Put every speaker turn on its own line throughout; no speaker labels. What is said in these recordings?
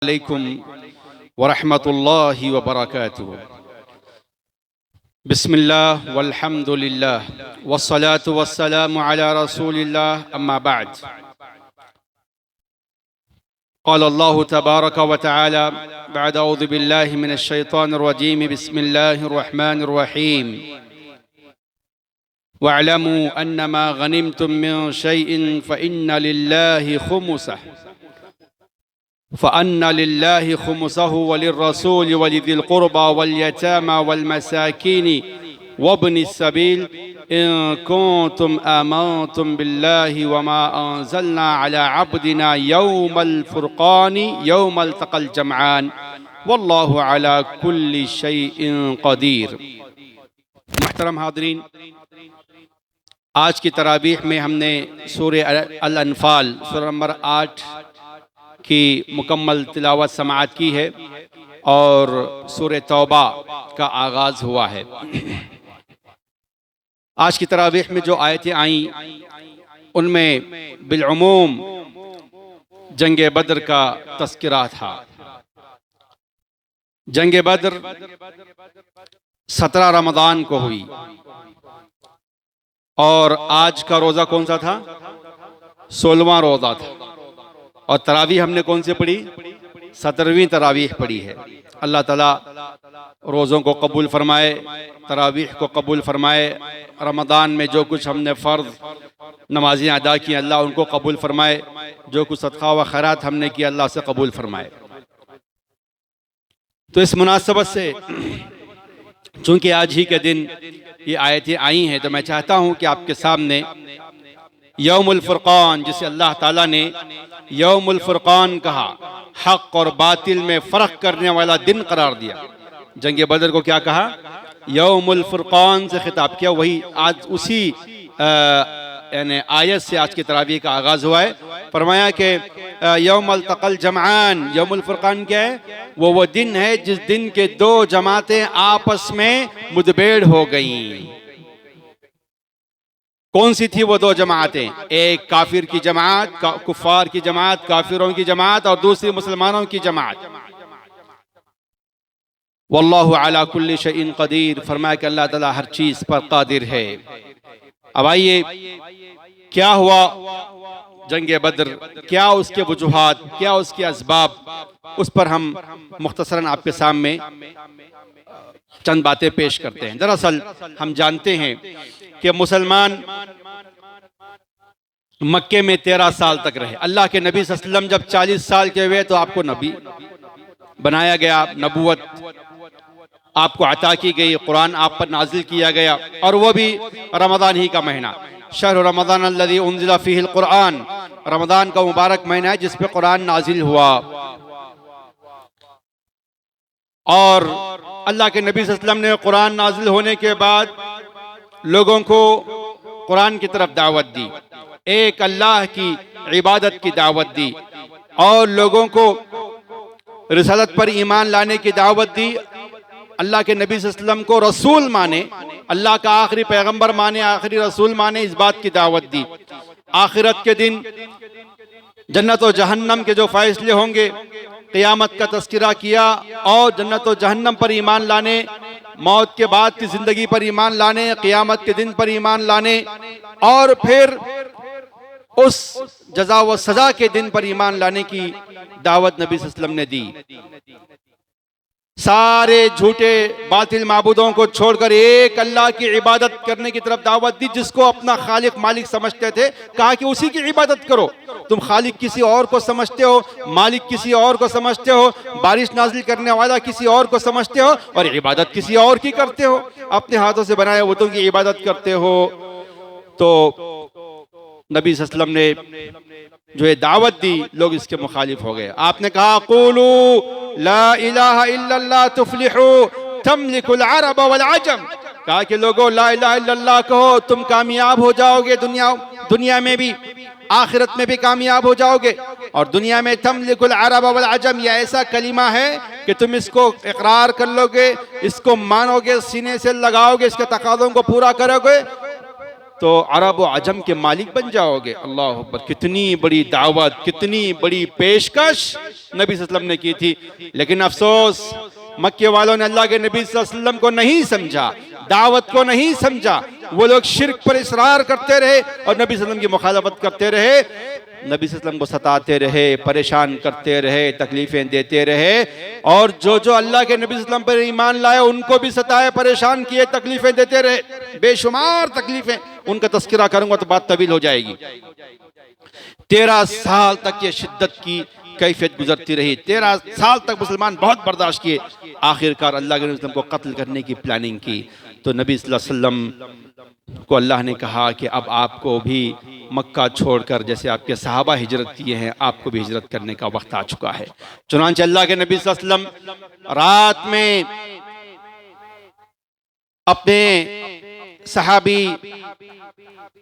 अलैकुम वरहमतुल्लाहि वबरकातुहू। बिस्मिल्लाह वल्हम्दुलिल्लाह वस्सलातु वस्सलामु अला रसूलिल्लाह अम्मा बाद। क़ाल अल्लाहु तबारक व तआला बअद औज़ु बिल्लाहि मिनश शैतानिर रजीम बिस्मिल्लाहिर रहमानिर रहीम वअलमू अन्नमा गनिमतुम मिन शैइन फ़इन्न लिल्लाहि खुमुसहु फ़अन्न लिल्लाहि खुमुसहु वलिर्रसूलि वलिज़िल क़ुरबा वल्यतामा वल्मसाकीनि वब्निस सबील इन कुन्तुम आमनतुम बिल्लाहि वमा अंज़लना अला अब्दिना यौमल फ़ुरक़ानि यौमल तक़ल जमआन वल्लाहु अला कुल्लि शैइन क़दीर। मुहतरम हाज़रीन, आज की तरावीह में हमने सूरह अल-अनफ़ाल सूरह नंबर 8 की मुकम्मल तिलावत समाअत की है और सूरह तौबा का आगाज़ हुआ है। आज की तरावीह में जो आयतें आईं उनमें बिलउमूम जंग बदर का तज़किरा था। जंग बदर 17 रमज़ान को हुई और आज का रोज़ा कौन सा था? 16वां रोज़ा था। और तरावीह हमने कौन सी पढ़ी? 17वीं तरावीह पढ़ी है। अल्लाह ताला रोज़ों को कबूल फरमाए, तरावीह को कबूल फरमाए। रमज़ान में जो कुछ हमने फ़र्ज़ नमाज़ें अदा की अल्लाह उनको कबूल फरमाए। जो कुछ सदक़ा व खैरात हमने किया अल्लाह से कबूल फरमाए। तो इस मुनासबत से चूँकि आज ही के दिन ये आयतें आई हैं तो मैं चाहता हूँ कि आपके सामने यौमुल फ़ुरक़ान, जिसे अल्लाह ताला ने यौमुल फ़ुरक़ान कहा, हक़ और बातिल में फ़र्क करने वाला दिन करार दिया। जंग बदर को क्या कहा? यौमुल फ़ुरक़ान से खिताब किया। वही आज उसी यानी आयत से आज की तरावीह का आगाज़ हुआ है। फरमाया कि यौमल तक़ल जमआन, यौमुल फ़ुरक़ान क्या है? वो दिन है जिस दिन के दो जमातें आपस में मुठभेड़ हो गईं। कौन सी थी वो दो जमातें? एक काफिर की जमात, कुफ़ार की जमात, काफिरों की जमात, और दूसरी मुसलमानों की जमात। वल्लाहु अला कुल्लि शैइन क़दीर, फरमाया कि अल्लाह ताला हर चीज पर कादिर है। अब आइए, क्या हुआ जंग बदर, क्या उसके वजूहात, क्या उसके असबाब, उस पर हम मुख्तसरन आपके सामने चंद बातें पेश करते हैं। दरअसल हम जानते हैं कि मुसलमान मक्के में 13 साल तक रहे। अल्लाह के नबी सल्लल्लाहु अलैहि वसल्लम जब 40 साल के हुए तो आपको नबी बनाया गया, नबूवत आपको अता की गई, कुरान आप पर नाजिल किया गया, और वो भी रमज़ान ही का महीना। शहर रमज़ान अल्लज़ी उन्ज़िला फ़ीहिल कुरान, रमज़ान का मुबारक महीना है जिस पे कुरान नाजिल हुआ। और अल्लाह के नबी सल्लल्लाहु अलैहि वसल्लम ने कुरान नाजिल होने के बाद लोगों को कुरान की तरफ दावत दी, एक अल्लाह की इबादत की दावत दी, और लोगों को रिसालत पर ईमान लाने की दावत दी। अल्लाह के नबी सल्लल्लाहु अलैहि वसल्लम को रसूल माने, अल्लाह का आखिरी पैगंबर माने, आखिरी रसूल माने, इस बात की दावत दी। आखिरत के दिन जन्नत और जहन्नम के जो फैसले होंगे, क़यामत का तज़किरा किया, और जन्नत और जहन्नम पर ईमान लाने, मौत के बाद की जिंदगी पर ईमान लाने, क़यामत के दिन पर ईमान लाने, और फिर उस जज़ा व सज़ा के दिन पर ईमान लाने की दावत नबी सल्लल्लाहु अलैहि वसल्लम ने दी। सारे झूठे बातिल माबूदों को छोड़कर एक अल्लाह की इबादत करने की तरफ दावत दी, जिसको अपना खालिक मालिक समझते थे। कहा कि उसी की इबादत करो। तुम खालिक किसी और को समझते हो, मालिक किसी और को समझते हो, बारिश नाजिल करने वाला किसी और को समझते हो, और इबादत किसी और की करते हो। अपने हाथों से बनाए बुतों की इबादत करते हो। तो नबी सल्लल्लाहु अलैहि वसल्लम ने जो ये दावत दी, लोग इसके मुखालिफ हो गए। आपने कहा क़ूलू ला इलाहा इल्लल्लाह तुफ़्लिहू तमलिकुल अरब वल अजम, कहा कि लोगों ला इलाहा इल्लल्लाह कहो, तुम कामयाब हो जाओगे, दुनिया में भी आखिरत में भी कामयाब हो जाओगे। और दुनिया में तमलिकुल अरब वल अजम, यह ऐसा कलिमा है कि तुम इसको इकरार कर लोगे, इसको मानोगे, सीने से लगाओगे, इसके तकाज़ों को पूरा करोगे, तो अरब और अजम के मालिक बन जाओगे। अल्लाह अकबर, कितनी बड़ी दावत, कितनी बड़ी पेशकश नबी सल्लल्लाहु अलैहि वसल्लम ने की थी। लेकिन अफसोस मक्के वालों ने अल्लाह के नबी सल्लल्लाहु अलैहि वसल्लम को नहीं समझा, दावत को नहीं समझा। वो लोग शिर्क पर इसरार करते रहे और नबी सल्लल्लाहु अलैहि वसल्लम की मुखालफत करते रहे। नबी सल्लल्लाहु अलैहि वसल्लम को सताते रहे, परेशान करते रहे, तकलीफें देते रहे। और जो अल्लाह के नबी सल्लल्लाहु अलैहि वसल्लम पर ईमान लाए उनको भी सताए, परेशान किए, तकलीफें देते रहे, बेशुमार तकलीफें। उनका तस्करा करूंगा तो बात तवील हो जाएगी। 13 साल तक ये शिद्दत की कैफियत गुजरती रही। 13 साल तक मुसलमान बहुत बर्दाश्त किए। आखिरकार अल्लाह के नबी सल्लल्लाहु अलैहि वसल्लम को कत्ल करने की प्लानिंग की। तो नबी सल्लल्लाहु अलैहि वसल्लम को अल्लाह ने कहा कि अब आपको भी मक्का छोड़कर, जैसे आपके सहाबा हिजरत किए हैं, आपको भी हिजरत करने का वक्त आ चुका है। चुनांचे अल्लाह के नबी सल्लल्लाहु अलैहि वसल्लम रात में अपने सहाबी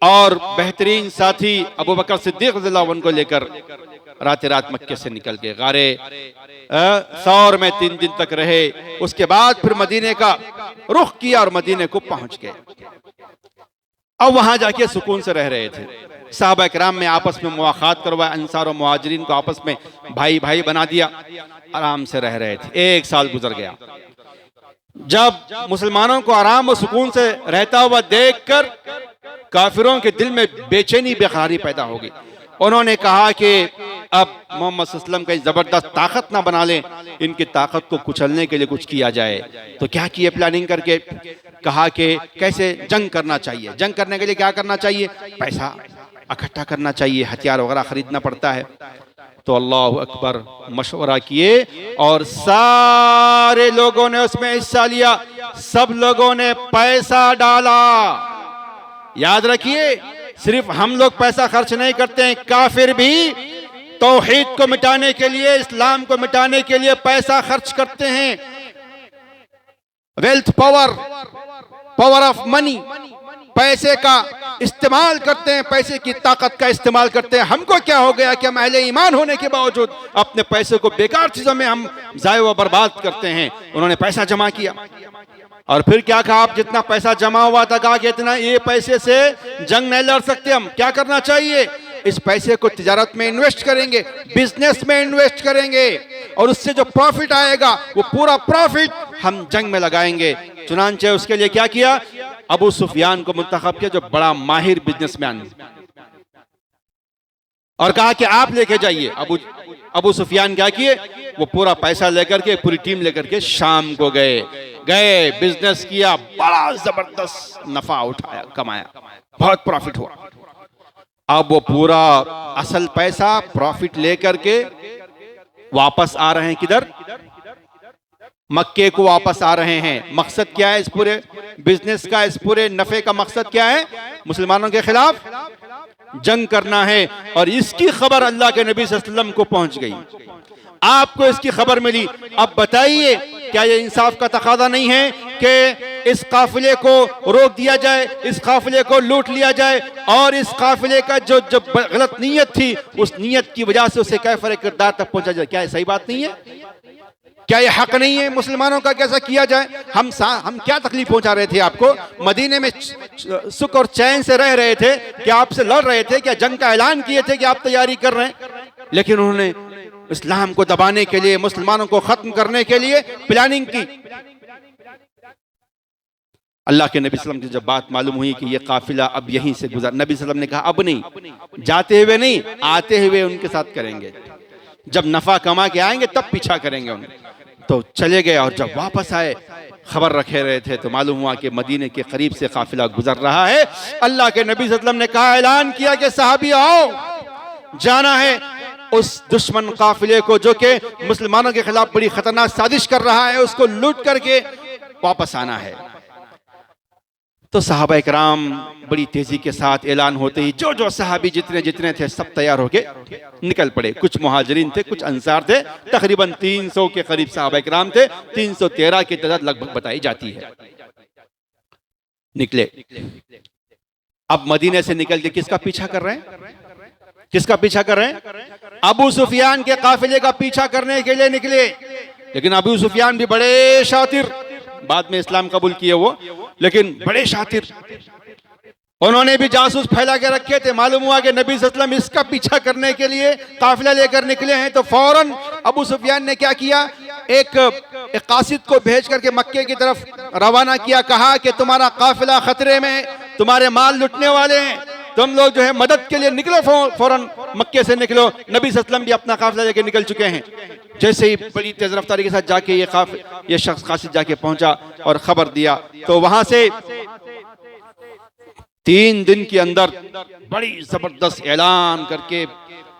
और बेहतरीन साथी अबू बकर सिद्दीक रज़ियल्लाहु अन्हु को लेकर रात मक्के से निकल के गारे सौर में 3 दिन तक रहे। उसके बाद फिर मदीने का रुख किया और मदीने को पहुंच गए। अब वहां जाके सुकून से रह रहे थे। साहबा किराम में आपस में मुआखात करवाया, अंसार और मुहाजिरीन को आपस में भाई भाई बना दिया, आराम से रह रहे थे। 1 साल गुजर गया। जब मुसलमानों को आराम और सुकून से रहता हुआ देखकर काफिरों के दिल में बेचैनी, बेकरारी पैदा हो गई। उन्होंने कहा कि अब मोहम्मद सल्लल्लाहु अलैहि वसल्लम का जबरदस्त ताकत ना बना लें, इनकी ताकत को कुचलने के लिए कुछ किया जाए। तो क्या किए प्लानिंग करके, कहा कि कैसे जंग करना चाहिए। जंग करने के लिए क्या करना चाहिए, पैसा इकट्ठा करना चाहिए, हथियार वगैरह खरीदना पड़ता है। तो अल्लाह अकबर, मशवरा किए और सारे लोगों ने उसमें हिस्सा लिया। सब लोगों ने पैसा डाला। याद रखिए, सिर्फ हम लोग पैसा खर्च नहीं करते हैं, काफिर भी तौहीद को मिटाने के लिए, इस्लाम को मिटाने के लिए पैसा खर्च करते हैं। Wealth power, power of money, पैसे का इस्तेमाल करते हैं, पैसे की ताकत का इस्तेमाल करते हैं। हमको क्या हो गया कि हम अहले ईमान होने के बावजूद अपने पैसे को बेकार चीजों में हम जाये व बर्बाद करते हैं। उन्होंने पैसा जमा किया और फिर क्या कहा, आप जितना पैसा जमा हुआ था, कहा कि इतना, ये पैसे से जंग नहीं लड़ सकते हम। क्या करना चाहिए, इस पैसे को तिजारत में इन्वेस्ट करेंगे, बिजनेस में इन्वेस्ट करेंगे और उससे जो प्रॉफिट आएगा वो पूरा प्रॉफिट हम जंग में लगाएंगे। चुनांचे उसके लिए क्या किया, अबू सुफियान को मुंतखब किया, जो बड़ा माहिर बिजनेसमैन, और कहा कि आप लेके जाइए। अबू सुफियान क्या किए, वो पूरा पैसा लेकर के, पूरी टीम लेकर के शाम को गए, बिजनेस किया, बड़ा जबरदस्त नफा उठाया, कमाया, बहुत प्रॉफिट हुआ। अब वो पूरा असल पैसा प्रॉफिट लेकर के वापस आ रहे हैं, किधर, मक्के को वापस आ रहे हैं। मकसद क्या है इस पूरे बिजनेस का, इस पूरे नफे का मकसद क्या है, मुसलमानों के खिलाफ जंग करना है। और इसकी खबर अल्लाह के नबी सल्लल्लाहु अलैहि वसल्लम को पहुंच गई, आपको इसकी खबर मिली। अब बताइए, क्या ये इंसाफ का तकादा नहीं है कि इस काफिले को रोक दिया जाए, इस काफिले को लूट लिया जाए और इस काफिले का जो गलत नीयत थी, उस नीयत की वजह से उसे कैफर किरदार तक पहुंचा जाए। क्या ये सही बात नहीं है? क्या ये हक नहीं है मुसलमानों का, कैसा किया जाए? हम क्या तकलीफ पहुंचा रहे थे आपको? मदीने में सुख और चैन से रह रहे थे, क्या आपसे लड़ रहे थे? क्या जंग का ऐलान किए थे कि आप तैयारी कर रहे हैं? लेकिन उन्होंने इस्लाम को दबाने के लिए, मुसलमानों को खत्म करने के लिए प्लानिंग की। अल्लाह के नबी सल्लल्लाहु अलैहि वसल्लम की जब बात मालूम हुई कि ये काफिला अब यहीं से गुजर, नबी सल्लल्लाहु अलैहि वसल्लम ने कहा अब नहीं, जाते हुए नहीं, आते हुए उनके साथ करेंगे। जब नफा कमा के आएंगे तब पीछा करेंगे उन्हें। तो चले गए और जब वापस आए, खबर रखे रहे थे तो मालूम हुआ कि मदीने के करीब से काफिला गुजर रहा है। अल्लाह के नबी सल्लल्लाहु अलैहि वसल्लम ने कहा, ऐलान किया कि सहाबी आओ, जाना है उस दुश्मन काफिले को जो कि मुसलमानों के खिलाफ बड़ी खतरनाक साजिश कर रहा है, उसको लूट करके वापस आना है। तो सहाबा इकराम बड़ी तेजी के साथ ऐलान होते ही जो सहाबी जितने थे सब तैयार होके निकल पड़े। कुछ मुहाजिरीन थे, कुछ अंसार थे, तकरीबन 300 के करीब सहाबा इकराम थे, 313 की तादाद लगभग बताई जाती है। निकले। अब मदीने से निकल के किसका पीछा कर रहे हैं? किसका पीछा कर रहे हैं? अबू सुफियान के काफिले का पीछा करने के लिए निकले। लेकिन अबू सुफियान भी बड़े शातिर, बाद में इस्लाम कबूल किए वो, लेकिन बड़े शातिर, उन्होंने भी जासूस फैला के रखे थे। मालूम हुआ कि नबी सल्लल्लाहु अलैहि वसल्लम इसका पीछा करने के लिए काफिला लेकर निकले हैं, तो फौरन अबू सुफियान ने क्या किया, एक कासिद को भेज करके मक्के की तरफ रवाना किया। कहा कि तुम्हारा काफिला खतरे में, तुम्हारे माल लुटने वाले हैं, तुम लोग जो है मदद के लिए निकलो, फौरन मक्के से निकलो। नबी सल्लल्लाहु अलैहि वसल्लम भी अपना काफिला लेकर निकल चुके हैं। जैसे ही बड़ी तेज रफ्तारी के साथ जाके ये शख्स कासिद जाके पहुंचा और खबर दिया, तो वहां से 3 दिन के अंदर बड़ी जबरदस्त ऐलान करके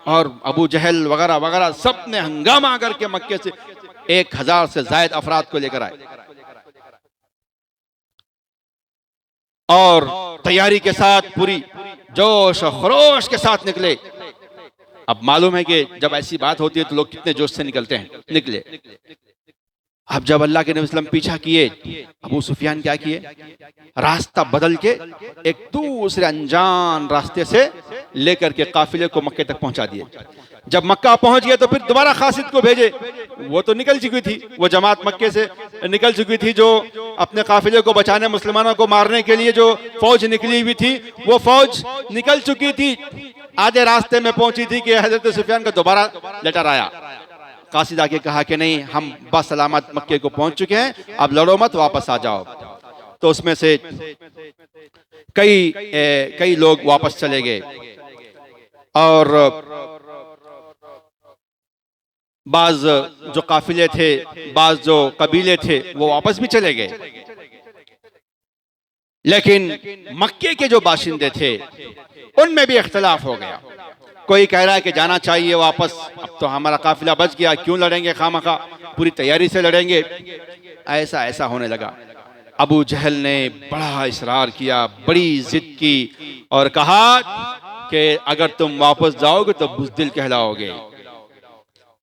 और अबू जहल वगैरह वगैरह सब ने हंगामा करके मक्के से 1000 से ज्यादा अफराद को लेकर आए और तैयारी के साथ पूरी जोश और खरोश के साथ निकले। अब मालूम है कि जब ऐसी बात होती है तो लोग कितने जोश से निकलते हैं, निकले। अब जब अल्लाह के नबी सल्लल्लाहु अलैहि वसल्लम पीछा किए, अबू सुफियान क्या किए, रास्ता बदल के एक दूसरे अनजान रास्ते से लेकर के काफिले को मक्के तक पहुंचा दिए। जब मक्का पहुंच गए तो फिर दोबारा खासिद को भेजे। वो तो निकल चुकी थी, वो जमात मक्के से निकल चुकी थी, जो अपने काफिले को बचाने, मुसलमानों को मारने के लिए जो फौज निकली हुई थी, वो फौज निकल चुकी थी। आधे रास्ते में पहुंची थी कि हजरत सुफियान का दोबारा लेटर आया। कासिद आके कहा कि नहीं, हम बस सलामत मक्के को पहुंच चुके हैं, अब लड़ो मत, वापस आ जाओ। तो उसमें से कई लोग वापस चले गए और बाज जो काफिले थे, बाज जो कबीले थे, वो वापस भी चले गए। लेकिन मक्के के जो बाशिंदे थे उनमें भी इख्तिलाफ हो गया। कोई कह रहा है कि जाना चाहिए वापस, अब तो हमारा काफिला बच गया, क्यों लड़ेंगे खामखा, पूरी तैयारी से लड़ेंगे। ऐसा होने लगा। अबू जहल ने बड़ा इसरार किया, बड़ी जिद की और कहा कि अगर तुम वापस जाओगे तो बुज़दिल कहलाओगे।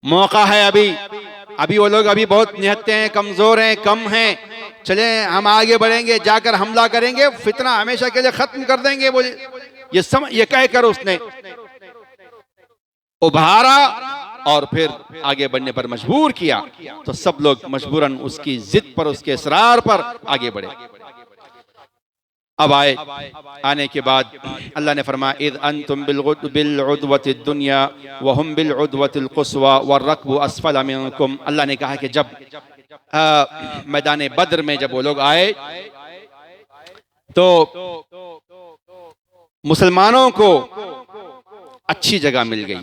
मौका है अभी वो लोग अभी बहुत निहत्ते हैं, कमजोर हैं, कम हैं, चले हम आगे बढ़ेंगे, जाकर हमला करेंगे, फितना हमेशा के लिए खत्म कर देंगे। बोले ये कहकर उसने उभारा और फिर आगे बढ़ने पर मजबूर किया। तो सब लोग मजबूरन उसकी जिद पर, उसके इसरार पर आगे बढ़े। अब आने के बाद अल्लाह ने फरमाया, इद अंतुम बिलउद्वतिद दुनिया व हुम बिलउद्वतिल कुस्वा वरकबु अस्फल मिनकुम। अल्लाह ने कहा कि जब मैदान बद्र में जब वो लोग आए तो मुसलमानों को अच्छी जगह मिल गई,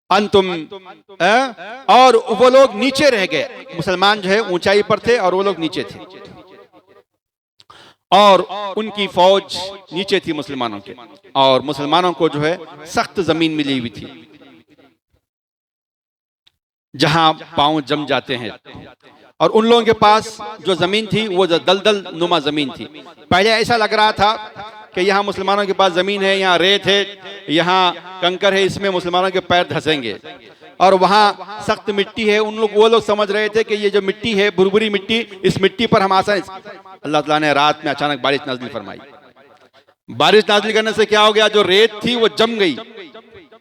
अंतुम और वो लोग नीचे रह गए। मुसलमान जो है ऊंचाई पर थे और वो लोग नीचे थे, और उनकी फौज नीचे थी मुसलमानों के, और मुसलमानों को जो है सख्त जमीन मिली हुई थी जहां पांव जम जाते हैं। और उन लोगों के पास जो जमीन थी वो दलदल नुमा जमीन थी। पहले ऐसा लग रहा था कि यहाँ मुसलमानों के पास जमीन है, यहाँ रेत है, यहाँ कंकर है, इसमें मुसलमानों के पैर धंसेंगे, और वहाँ सख्त मिट्टी है। वो लोग समझ रहे थे कि ये जो मिट्टी है, भुरभुरी मिट्टी, इस मिट्टी पर हम आसानी। अल्लाह ताला ने रात में अचानक बारिश नाज़िल फरमाई। बारिश नाज़िल करने से क्या हो गया, जो रेत थी वो जम गई,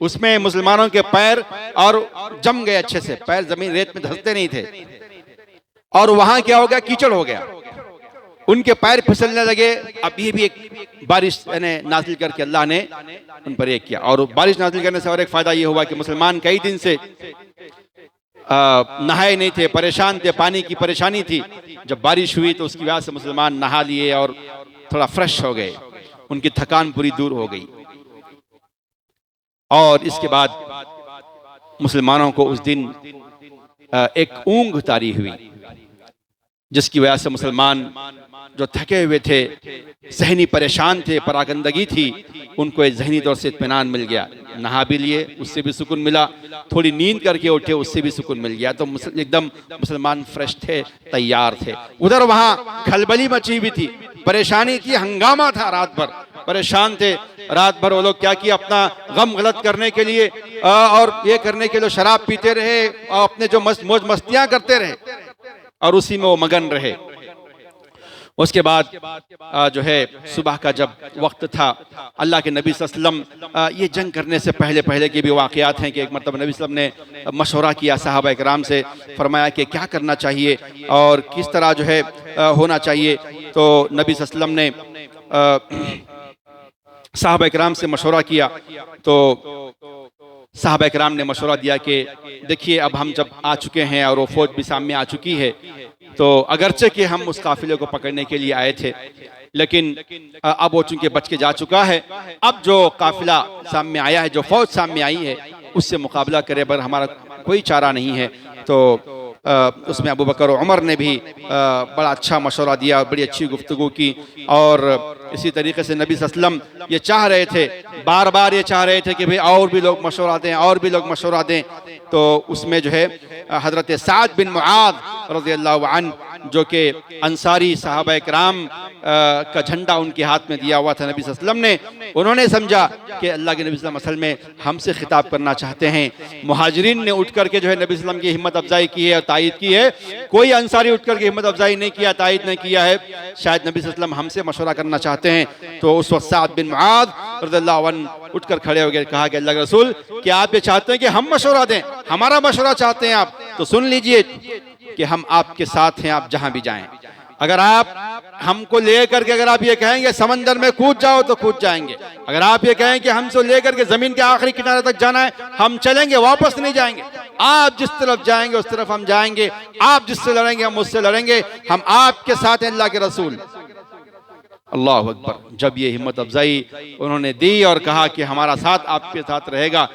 उसमें मुसलमानों के पैर और जम गए अच्छे से, पैर जमीन रेत में धंसते नहीं थे। और वहां क्या हो गया, कीचड़ हो गया, उनके पैर फिसलने लगे। अब ये भी एक बारिश नाज़िल करके अल्लाह ने उन पर एक किया। और बारिश नाज़िल करने से और एक फायदा ये हुआ कि मुसलमान कई दिन से नहाए नहीं थे, परेशान थे, पानी की परेशानी थी। जब बारिश हुई तो उसकी वजह से मुसलमान नहा लिए और थोड़ा फ्रेश हो गए, उनकी थकान पूरी दूर हो गई। और इसके बाद मुसलमानों को उस दिन एक ऊंघ तारी हुई, जिसकी वजह से मुसलमान जो थके हुए थे, जहनी परेशान थे, परागंदगी थी, उनको एक जहनी तौर से इत्मीनान मिल गया। नहा भी लिए, उससे भी सुकून मिला, थोड़ी नींद करके उठे, उससे भी सुकून मिल गया। तो एकदम मुसलमान फ्रेश थे, तैयार थे। उधर वहाँ खलबली मची हुई थी, परेशानी थी, हंगामा था, रात भर परेशान थे। रात भर वो लोग क्या किया, अपना गम गलत करने के लिए और ये करने के लिए शराब पीते रहे और अपने जो मौज मस्तियाँ करते रहे और उसी में वो मगन रहे। उसके बाद जो है सुबह का जब वक्त था, अल्लाह के नबी सल्लल्लाहु अलैहि वसल्लम, ये जंग करने से पहले के भी वाक़यात हैं कि एक मरतबा नबी सल्लल्लाहु अलैहि वसल्लम ने मशवरा किया सहाबा इकराम से, फरमाया कि क्या करना चाहिए और किस तरह जो है होना चाहिए। तो नबी सल्लल्लाहु अलैहि वसल्लम ने साहबा इकराम से मशवरा किया तो साहबा इकराम ने मशवरा दिया कि देखिए अब हम जब आ चुके हैं और वो फौज भी सामने आ चुकी है, तो अगरचे कि हम उस काफिले को पकड़ने के लिए आए थे, लेकिन अब वो चूंकि बच के जा चुका है, अब जो काफिला सामने आया है, जो फौज सामने आई है, उससे मुकाबला करे पर हमारा कोई चारा नहीं है। तो उसमें अबू बकर और उमर ने भी बड़ा अच्छा मशवरा दिया और बड़ी अच्छी गुफ्तगू की। और इसी तरीके से नबी सल्लल्लाहु अलैहि वसल्लम ये चाह रहे थे, बार बार ये चाह रहे थे कि भाई और भी लोग मशवरा दें, और भी लोग मशवरा दें। तो उसमें जो है हज़रत साद बिन मुआद रज़ियल्लाहु अन्हु, जो कि अंसारी साहबा इकराम का झंडा उनके हाथ में दिया हुआ था नबी सल्लल्लाहु अलैहि वसल्लम ने, उन्होंने समझा कि अल्लाह के नबी सल्लल्लाहु अलैहि वसल्लम असल में हमसे खिताब करना चाहते हैं। मुहाजिरीन ने उठ करके जो है नबी सल्लल्लाहु अलैहि वसल्लम की हिम्मत अफजाई की है और तायद की है, कोई अंसारी उठ करके हिम्मत अफजाई नहीं किया, तायद नहीं किया है। शायद नबी सल्लल्लाहु अलैहि वसल्लम हमसे मशवरा करना चाहते हैं। तो उस वक्त साद बिन मुआद रज़ियल्लाहु अन्हु उठकर खड़े हो गए, कहा कि अल्लाह के रसूल, क्या आप ये चाहते हैं कि हम मशवरा दें, हमारा मशवरा चाहते हैं आप, तो सुन लीजिए कि हम आपके साथ हैं, आप जहां भी जाएं। अगर आप हमको लेकर के अगर आप ये कहेंगे समंदर में कूद जाओ तो कूद जाएंगे, अगर आप ये कहें कि हमसे लेकर के जमीन के आखिरी किनारे तक जाना है, हम चलेंगे, वापस नहीं जाएंगे। आप जिस तरफ जाएंगे उस तरफ हम जाएंगे, आप जिससे लड़ेंगे हम उससे लड़ेंगे, हम आपके साथ हैं अल्लाह के रसूल। अल्लाह अकबर। जब ये हिम्मत अफजाई उन्होंने दी और कहा कि हमारा साथ आपके साथ रहेगा,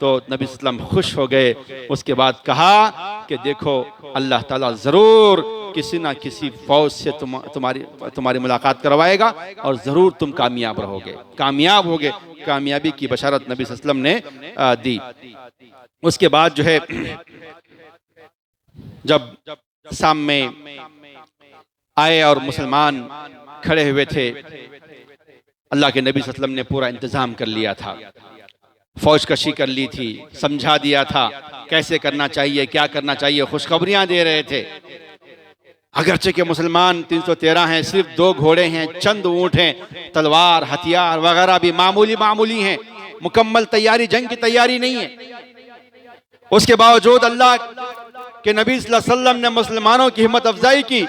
तो नबी सल्लल्लाहु अलैहि वसल्लम खुश हो गए। उसके बाद कहा कि देखो अल्लाह ताला जरूर किसी ना किसी फौज से तुम्हारी मुलाकात करवाएगा और जरूर तुम कामयाब रहोगे, कामयाब होगे। कामयाबी की बशारत नबी सल्लल्लाहु अलैहि वसल्लम ने दी। उसके बाद जो है जब सामने आए और मुसलमान खड़े हुए थे, अल्लाह के नबी सल्लल्लाहु अलैहि वसल्लम ने पूरा इंतजाम कर लिया था, फौज कशी कर ली थी, समझा दिया था कैसे करना चाहिए, क्या करना चाहिए, खुशखबरियां दे रहे थे। अगरचे के मुसलमान 313 हैं, सिर्फ 2 घोड़े हैं, चंद ऊंट हैं, तलवार हथियार वगैरह भी मामूली हैं, मुकम्मल तैयारी, जंग की तैयारी नहीं है। उसके बावजूद अल्लाह के नबी सल्लल्लाहु अलैहि वसल्लम ने मुसलमानों की हिम्मत अफजाई की।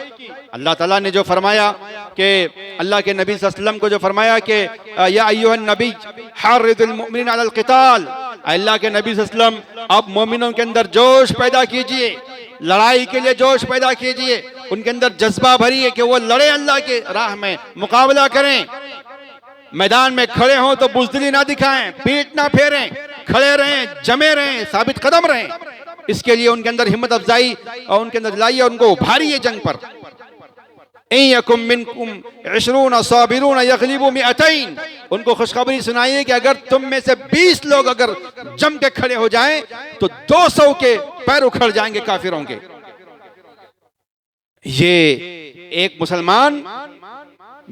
अल्लाह ताला ने जो फरमाया कि अल्लाह के नबी सल्लल्लाहु अलैहि वसल्लम को जो फरमाया कि या अय्युहन नबी हर्रिदुल मुमिनीन अलल क़िताल, अल्लाह के नबी सल्लल्लाहु अलैहि वसल्लम अब मोमिनों के अंदर जोश पैदा कीजिए, लड़ाई के लिए जोश पैदा कीजिए, उनके अंदर जज्बा भरिए कि वो लड़े, अल्लाह के राह में मुकाबला करें। मैदान में खड़े हों तो बुज़दिली ना दिखाएं, पीठ ना फेरें, खड़े रहें, जमे रहें, साबित कदम रहें। इसके लिए उनके अंदर हिम्मत अफजाई और उनके अंदर लाइए, उनको उभारिए जंग पर। यकुम मिनकुम 20 साबिरून यग़लिबू मिअतैन, उनको खुशखबरी सुनाइए कि अगर तुम में से 20 लोग अगर जम के खड़े हो जाएं तो 200 के पैर उखड़ जाएंगे काफिरों के। ये एक मुसलमान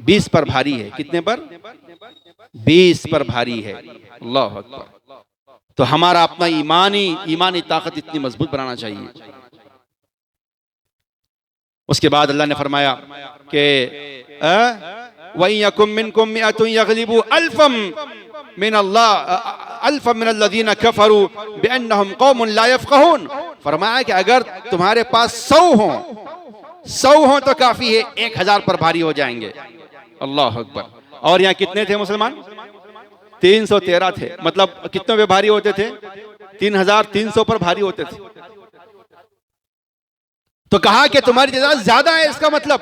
20 पर भारी है, कितने पर? 20 पर भारी है। अल्लाह अकबर। तो हमारा अपना ईमानी ताकत इतनी मजबूत बनाना चाहिए। उसके बाद अल्लाह ने फरमाया कि वयकुम मिनकुम मिअतुन यग़लिबू अल्फम मिनल्लज़ीना कफ़रू बिअन्नहुम क़ौमुन ला यफ़क़हून। फरमाया कि अगर तुम्हारे पास 100 हों तो काफी है, 1000 पर भारी हो जाएंगे। अल्लाह अकबर। और यहाँ कितने थे मुसलमान? 313 थे। मतलब कितने पे भारी होते थे? 3300 पर भारी होते थे। तो कहा कि तुम्हारी तादाद ज्यादा है, इसका मतलब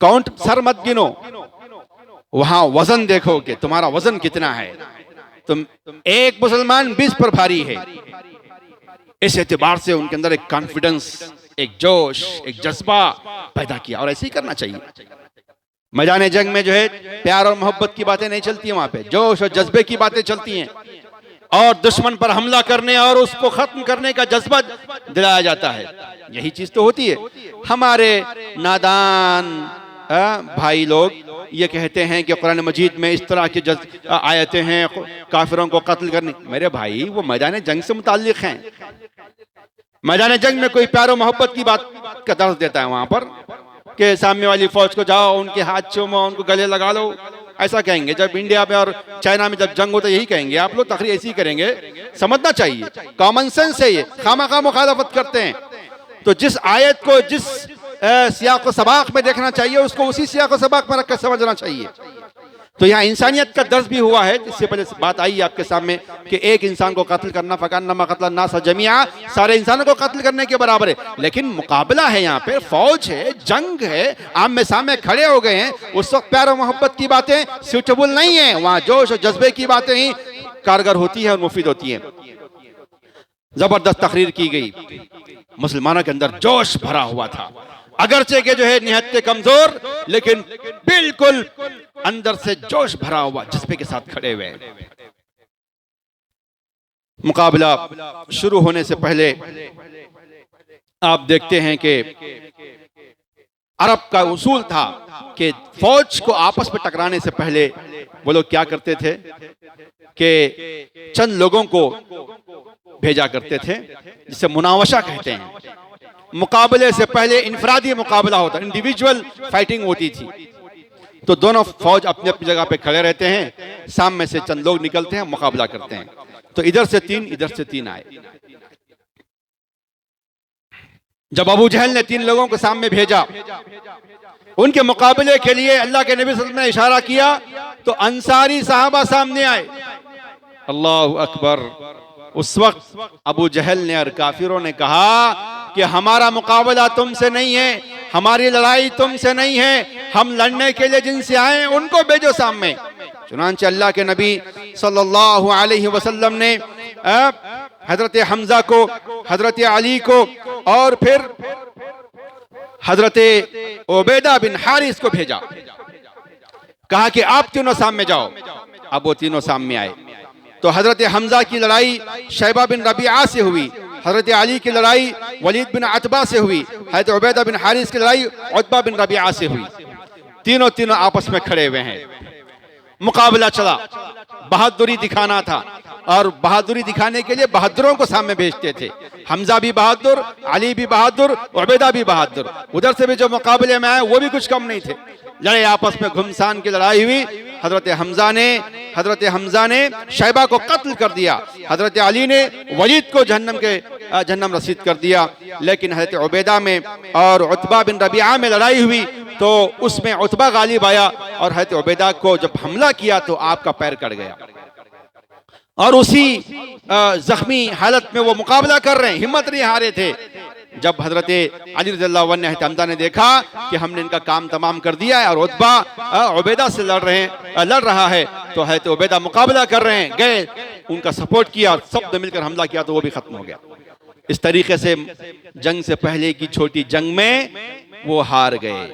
काउंट, सर मत गिनो, वहां वजन देखो कि तुम्हारा वजन कितना है। तुम एक मुसलमान 20 पर भारी है, इस एतबार से उनके अंदर एक कॉन्फिडेंस, एक जोश, एक जज्बा पैदा किया। और ऐसे ही करना चाहिए। मैदान जंग में जो है प्यार और मोहब्बत की बातें नहीं चलती है, वहां पे जोश और जज्बे की बातें चलती हैं और दुश्मन पर हमला करने और उसको खत्म करने का जज्बा दिलाया जाता है। यही चीज तो होती है। हमारे नादान भाई लोग ये कहते हैं कि कुरान मजीद में इस तरह की आयतें हैं काफिरों को कत्ल करने। मेरे भाई वो मैदान जंग से मुताल्लिक हैं। मैदान जंग में कोई प्यार और मोहब्बत की बात का दर्ज देता है वहां पर कि सामने वाली फौज को जाओ, उनके हाथ चूमो, उनको गले लगा लो, ऐसा कहेंगे। जब इंडिया में और चाइना में जब जंग हो तो यही कहेंगे। आप लोग तकरीर ऐसी करेंगे। समझना चाहिए, कॉमन सेंस है ये, खामखा मुखालफत करते हैं। तो जिस आयत को जिस सियाक व सबाक में देखना चाहिए उसको उसी सियाक व सबाक में रखकर समझना चाहिए। तो यहाँ इंसानियत का दर्ज भी हुआ है। इससे पहले बात आई आपके सामने कि एक इंसान को कत्ल करना फकान्नमा कत्ल नास जमिया, सारे इंसानों को कत्ल करने के बराबर है। लेकिन मुकाबला है, यहाँ पे फौज है, जंग है, आमने सामने खड़े हो गए हैं। उस वक्त प्यार और मोहब्बत की बातें सूटेबल नहीं है, वहां जोश और जज्बे की बातें ही कारगर होती है और मुफीद होती है। जबरदस्त तकरीर की गई, मुसलमानों के अंदर जोश भरा हुआ था, अगरचे के जो है निहत्ते कमजोर, लेकिन बिल्कुल अंदर से जोश भरा हुआ जज्बे के साथ खड़े हुए। मुकाबला शुरू होने से पहले आप देखते हैं कि अरब का उसूल था कि फौज को आपस में टकराने से पहले वो लोग क्या करते थे कि चंद लोगों को भेजा करते थे, जिसे मुनावशा कहते हैं। मुकाबले से पहले इनफरादी मुकाबला होता, इंडिविजुअल फाइटिंग होती थी। तो दोनों फौज अपनी अपनी जगह पे खड़े रहते हैं, सामने से चंद लोग निकलते हैं, मुकाबला करते हैं। तो इधर से तीन आए। जब अबू जहल ने 3 लोगों को सामने भेजा उनके मुकाबले के लिए, अल्लाह के नबी सल्लल्लाहु अलैहि वसल्लम ने इशारा किया तो अंसारी साहबा सामने आए। अल्लाहु अकबर। उस वक्त अबू जहल ने और काफिरों ने कहा कि हमारा मुकाबला तुमसे नहीं है, हमारी लड़ाई तुमसे नहीं है, हम लड़ने के लिए जिनसे आए उनको भेजो सामने। चुनांचे अल्लाह के नबी सल्लल्लाहु अलैहि वसल्लम ने हजरत हमजा को, हजरत अली को और फिर हजरत उबैदा बिन हारिस को भेजा। कहा कि आप तीनों सामने जाओ। अब वो तीनों सामने आए। तो हजरत हमजा की लड़ाई शैबा बिन रबीआ से हुई, हजरत अली की लड़ाई वलीद बिन अतबा से हुई, हजरत उबैदा बिन हारिस की लड़ाई उतबा बिन रबीआ से हुई। तीनों आपस में खड़े हुए हैं। मुकाबला चला, बहादुरी दिखाना था और बहादुरी दिखाने के लिए बहादुरों को सामने भेजते थे। हमजा भी बहादुर, अली भी बहादुर, उबैदा भी बहादुर। उधर से भी जो मुकाबले में आए वो भी कुछ कम नहीं थे। लड़े, आपस में घुमसान की लड़ाई हुई। हजरत हमजा ने शैबा को कत्ल कर दिया, हजरत अली ने वलीद को जहन्नम रसीद कर दिया। लेकिन हजरत उबैदा में और उतबा बिन रबीआ में लड़ाई हुई तो उसमें उतबा गालिब आया और हजरत उबैदा को जब हमला किया तो आपका पैर कट गया और उसी जख्मी हालत में वो मुकाबला कर रहे हैं, हिम्मत नहीं हारे थे। जब हजरत अली रज़ियल्लाहु अन्हु ने हमजा ने देखा कि हमने इनका काम तमाम कर दिया है और उतबा उबैदा से लड़ रहा है, तो हजरत उबैदा मुकाबला कर रहे हैं, गए उनका सपोर्ट किया और सब ने मिलकर हमला किया तो वो भी खत्म हो गया। इस तरीके से जंग से पहले की छोटी जंग में वो हार गए।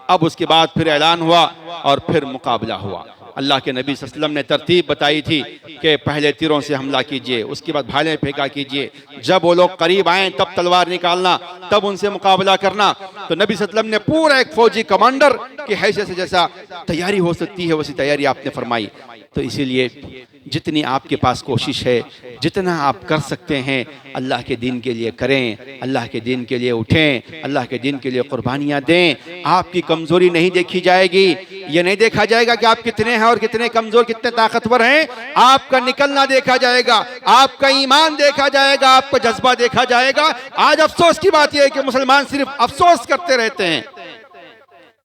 अब उसके बाद फिर ऐलान हुआ और फिर मुकाबला हुआ। अल्लाह के नबी सल्लल्लाहु अलैहि वसल्लम ने तरतीब बताई थी कि पहले तीरों से हमला कीजिए, उसके बाद भाले फेंका कीजिए, जब वो लोग करीब आए तब तलवार निकालना, तब उनसे मुकाबला करना। तो नबी सल्लल्लाहु अलैहि वसल्लम ने पूरा एक फौजी कमांडर की हैसियत से जैसा तैयारी हो सकती है वैसी तैयारी आपने फरमाई। तो इसीलिए जितनी आपके पास कोशिश है, जितना आप कर सकते हैं अल्लाह के दीन के लिए करें, अल्लाह के दीन के लिए उठें, अल्लाह के दीन के लिए कुर्बानियाँ दें। आपकी कमज़ोरी नहीं देखी जाएगी, ये नहीं देखा जाएगा कि आप कितने हैं और कितने कमज़ोर, कितने ताकतवर हैं। आपका निकलना देखा जाएगा, आपका ईमान देखा जाएगा, आपका जज्बा देखा जाएगा। आज अफसोस की बात यह है कि मुसलमान सिर्फ अफसोस करते रहते हैं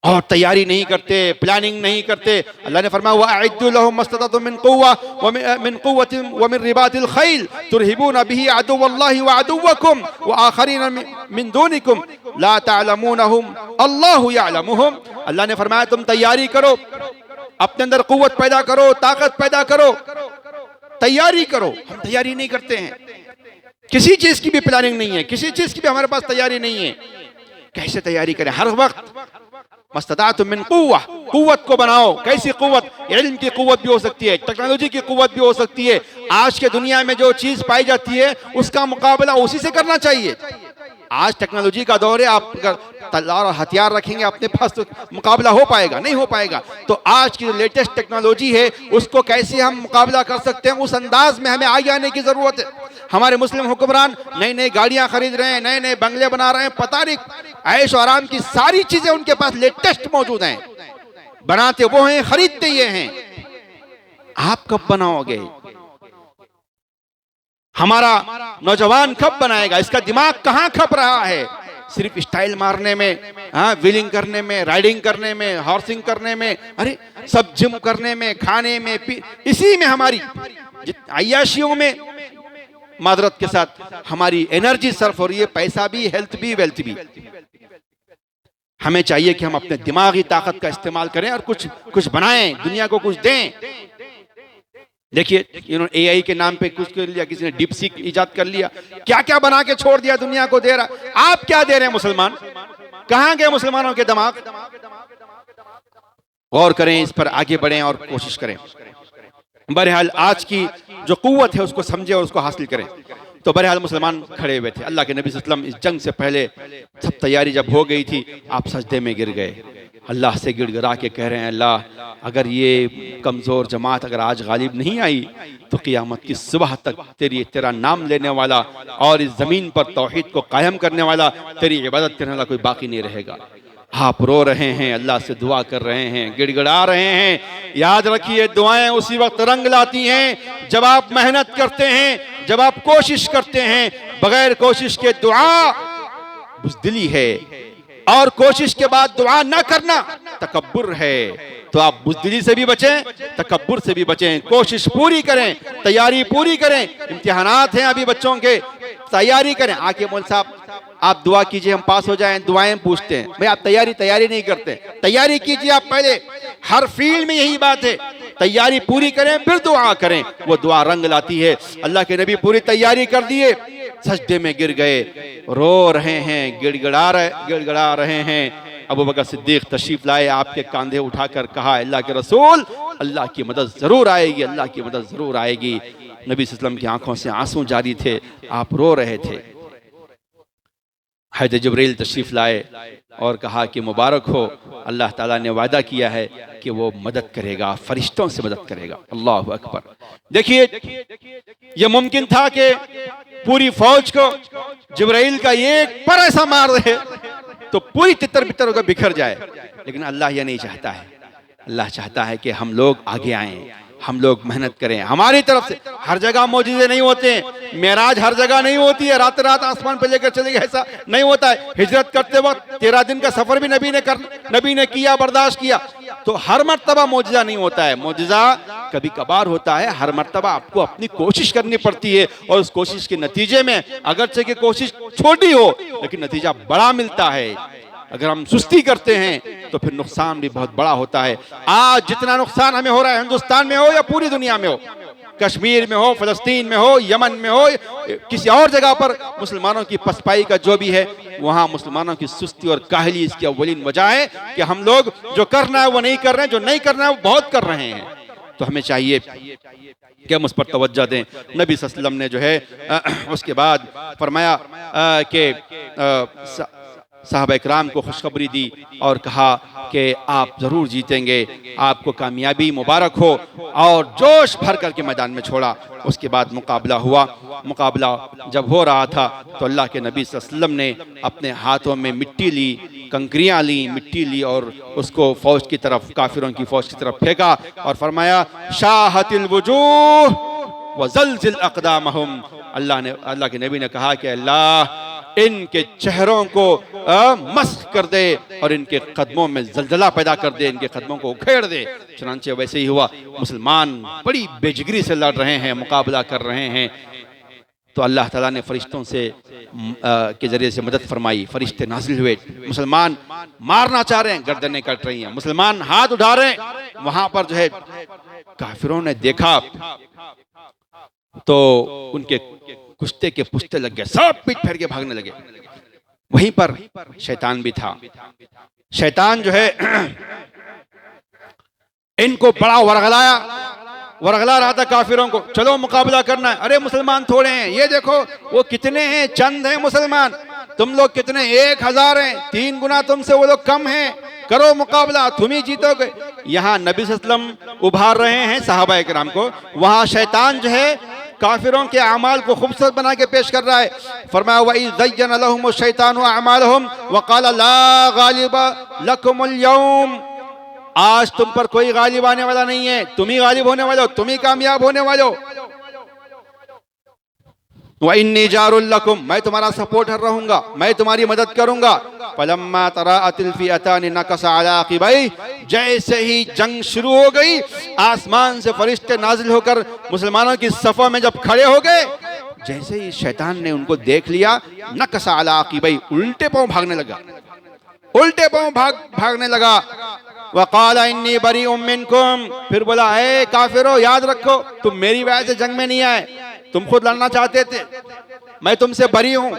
और तैयारी नहीं करते, प्लानिंग नहीं करते। अल्लाह ने फरमाया वअइद्दू लहुम मस्ततअतुम मिन कुव्वा व मिन कुव्वतिन व मिन रिबातिल खैल तुरहिबूना बिही अदुव्वल्लाहि व अदुव्वकुम व आखरीन मिन दूनिकुम ला तअलमूनहुम अल्लाहु यअलमुहुम। अल्लाह ने फरमाया तुम तैयारी करो, अपने अंदर कुव्वत पैदा करो, ताकत पैदा करो, तैयारी करो। हम तैयारी नहीं करते हैं, किसी चीज की भी प्लानिंग नहीं है, किसी चीज की भी हमारे पास तैयारी नहीं है। कैसे तैयारी करें? हर वक्त मस्ततातुम मिन कुव्वा, कुव्वत को बनाओ। कैसी कुव्वत? इल्म की कुव्वत भी हो सकती है, टेक्नोलॉजी की कुव्वत भी हो सकती है। आज के दुनिया में जो चीज पाई जाती है उसका मुकाबला उसी से करना चाहिए। आज टेक्नोलॉजी का दौर है, आप तलवार और हथियार रखेंगे अपने पास तो मुकाबला हो पाएगा? नहीं हो पाएगा। तो आज की जो लेटेस्ट टेक्नोलॉजी है उसको कैसे हम मुकाबला कर सकते हैं, उस अंदाज में हमें आगे आने की जरूरत है। हमारे मुस्लिम हुक्मरान नई नई गाड़ियां खरीद रहे हैं, नए नए बंगले बना रहे हैं, पता नहीं ऐश और आराम की सारी चीजें उनके पास लेटेस्ट मौजूद हैं। बनाते वो हैं, खरीदते ये हैं। आप कब बनाओगे? हमारा नौजवान कब बनाएगा? इसका दिमाग कहां खप रहा है? सिर्फ स्टाइल मारने में, हाँ, व्हीलिंग करने में, राइडिंग करने में, हॉर्सिंग करने में, अरे सब जिम करने में, खाने में, इसी में हमारी अय्याशियों में मादरत के साथ हमारी एनर्जी सर्फ हो रही है, पैसा भी, हेल्थ भी, वेल्थ भी। हमें चाहिए कि हम अपने दिमागी ताकत का इस्तेमाल करें और कुछ कुछ बनाएं, दुनिया को कुछ दें। देखिए, इन्होंने एआई के नाम पे कुछ कर लिया, किसी ने डीप सीक इजाद कर लिया, क्या क्या बना के छोड़ दिया, दुनिया को दे रहा। आप क्या दे रहे हैं मुसलमान? कहां गए मुसलमानों के दिमाग? गौर करें, इस पर आगे बढ़ें और कोशिश करें। बहरहाल आज की जो कुव्वत है उसको समझे और उसको हासिल करें। तो बहरहाल मुसलमान खड़े हुए थे। अल्लाह के नबी सल्लल्लाहु अलैहि वसल्लम इस जंग से पहले सब तैयारी जब हो गई थी, आप सजदे में गिर गए, अल्लाह से गिड़गिड़ा के कह रहे हैं, अल्लाह अगर ये कमज़ोर जमात अगर आज गालिब नहीं आई तो क़ियामत की सुबह तक तेरा नाम लेने वाला और इस ज़मीन पर तौहीद को कायम करने वाला, तेरी इबादत करने वाला कोई बाकी नहीं रहेगा। आप रो रहे हैं, अल्लाह से दुआ कर रहे हैं, गिड़गिड़ा रहे हैं। याद रखिए, दुआएं उसी वक्त रंग लाती हैं जब आप मेहनत करते हैं, जब आप कोशिश करते हैं। बगैर कोशिश के दुआ बुज़दिली है, और कोशिश के बाद दुआ ना करना तकब्बुर है। तो आप बुज़दिली से भी बचें, तकब्बुर से भी बचें, कोशिश पूरी करें, तैयारी पूरी करें। इम्तिहानात हैं अभी बच्चों के, तैयारी करें। आके मौलवी साहब आप दुआ कीजिए हम पास हो जाएं, दुआएं पूछते हैं। भाई आप तैयारी नहीं करते, तैयारी कीजिए आप पहले। हर फील्ड में यही बात है, तैयारी पूरी करें फिर दुआ करें, वो दुआ रंग लाती है। अल्लाह के नबी पूरी तैयारी कर दिए, सजदे में गिर गए, रो रहे हैं, गिड़गिड़ा रहे हैं। अबू बकर सिद्दीक तशरीफ लाए, आपके कांधे उठाकर कहा, अल्लाह के रसूल, अल्लाह की मदद जरूर आएगी, अल्लाह की मदद जरूर आएगी। नबी सल्लल्लाहु अलैहि वसल्लम की आंखों से आंसू जारी थे, आप रो रहे थे। हज़रत जिब्रील तशरीफ लाए और कहा कि मुबारक हो, अल्लाह ताला ने वादा किया है कि वो मदद करेगा, फरिश्तों से मदद करेगा। अल्लाह अकबर। देखिए, ये मुमकिन था कि पूरी फौज को जिब्रील का एक पर ऐसा मार दे तो पूरी तितर बितर होकर बिखर जाए, लेकिन अल्लाह यह नहीं चाहता है। अल्लाह चाहता है कि हम लोग आगे आएं, हम लोग मेहनत करें हमारी तरफ से। हर जगह मौजूदे नहीं होते हैं, मेराज हर जगह नहीं होती है, रात रात आसमान पे लेकर चले गए, ऐसा नहीं होता है। हिजरत करते वक्त 13 दिन का सफर भी नबी ने किया, बर्दाश्त किया। तो हर मर्तबा मौजूदा नहीं होता है, मौजूदा कभी कभार होता है। हर मर्तबा आपको अपनी कोशिश करनी पड़ती है, और उस कोशिश के नतीजे में अगरचे कि कोशिश छोटी हो लेकिन नतीजा बड़ा मिलता है। अगर हम सुस्ती करते हैं तो फिर नुकसान भी बहुत बड़ा होता है। आज जितना नुकसान हमें हो रहा है, हिंदुस्तान में हो या पूरी दुनिया में हो, कश्मीर में हो, फलस्तीन में हो, यमन में हो, किसी और जगह पर मुसलमानों की पसपाई का जो भी है, वहां मुसलमानों की सुस्ती और काहली इसकी अव्वलीन वजह है कि हम लोग जो करना है वो नहीं कर रहे हैं, जो नहीं करना है वो बहुत कर रहे हैं। तो हमें चाहिए कि हम उस पर तवज्जो दें। नबी सल्लल्लाहु अलैहि वसल्लम ने जो है उसके बाद फरमाया कि साहबा इकराम को खुशखबरी दी और कहा कि आप ज़रूर जीतेंगे, आपको कामयाबी मुबारक हो, और जोश भर करके मैदान में छोड़ा। उसके बाद मुकाबला हुआ। मुकाबला जब हो रहा था तो अल्लाह के नबी सल्लल्लाहु अलैहि वसल्लम ने अपने हाथों में मिट्टी ली, कंकरियाँ ली, मिट्टी ली, और उसको फौज की तरफ, काफिरों की फौज की तरफ फेंका और फरमाया, शाहतिल वजूह व ज़लज़िल अक़दामहुम। अल्लाह के नबी ने कहा कि अल्लाह इनके चेहरों को मस्ख कर दे और इनके कदमों में जलजला पैदा कर दे, इनके कदमों को उखेड़ दे। चुनांचे वैसे ही हुआ। मुसलमान बड़ी बेजिगरी से लड़ रहे हैं, मुकाबला कर रहे हैं। तो अल्लाह ताला ने फरिश्तों से के जरिए से मदद फरमाई, फरिश्ते नाजिल हुए। मुसलमान मारना चाह रहे हैं, गर्दनें कट रही हैं, मुसलमान हाथ उठा रहे हैं। वहां पर जो है काफिरों ने देखा तो उनके कुश्ते के पुश्ते लग गए, सब पीठ फेर के भागने लगे। वहीं पर शैतान भी था। शैतान जो है इनको बड़ा वरगला रहा था काफिरों को, चलो मुकाबला करना है। अरे मुसलमान थोड़े हैं, ये देखो वो कितने हैं, चंद हैं मुसलमान, तुम लोग कितने, 1000 हैं, 3 गुना तुमसे वो लोग कम हैं, करो मुकाबला, तुम ही जीतोगे। यहाँ नबी सल्लल्लाहु अलैहि वसल्लम उभार रहे हैं सहाबा इकराम को, वहां शैतान जो है काफिरों के अमाल को खूबसूरत बना के पेश कर रहा है। फरमाया वइज़ ज़य्यना लहुमु शैतानु अमालहुम व क़ाला ला गालिबा लकुमुल यौम। आज तुम पर कोई गालिब आने वाला नहीं है, तुम ही गालिब होने वाले हो, तुम ही कामयाब होने वाले हो। व इन्नी जारुल लकुम, मैं तुम्हारा सपोर्टर रहूंगा, मैं तुम्हारी मदद करूंगा। फलम्मा तराअतिल फिअतानि नकसा अला अक़िबैहि, जैसे ही जंग शुरू हो गई, आसमान से फरिश्ते नाजिल होकर मुसलमानों की सफ़ों में जब खड़े हो गए, जैसे ही शैतान ने उनको देख लिया, नकसा अला अक़िबैहि, उल्टे पांव भागने लगा, उल्टे पांव भागने लगा। वक़ाल इन्नी बरीउम मिनकुम, फिर बोला, ए काफिरो, याद रखो तुम मेरी वजह से जंग में नहीं आए, तुम खुद लड़ना चाहते थे, मैं तुमसे बरी हूं,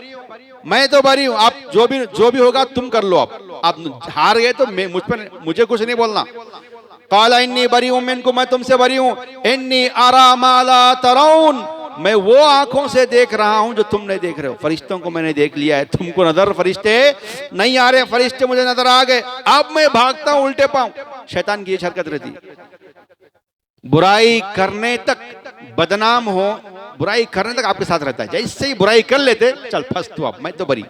मैं तो बरी हूं, आप जो भी होगा तुम कर लो, आप हार गए तो मुझे कुछ नहीं बोलना। क़ाल इन्नी बरीउम मिनकुम, मैं तुमसे बरी हूं। इन्नी अरा मा ला तरौन, मैं वो आंखों से देख रहा हूं जो तुम नहीं देख रहे हो। फरिश्तों को मैंने देख लिया है, तुमको नजर फरिश्ते नहीं आ रहे, फरिश्ते मुझे नजर आ गए, अब मैं भागता हूं उल्टे पांव। शैतान की ये हरकत रहती, बुराई करने तक, बदनाम हो, बुराई करने तक आपके साथ रहता है। जैसे ही बुराई कर लेते, चल फंस तू, अब मैं तो बरी।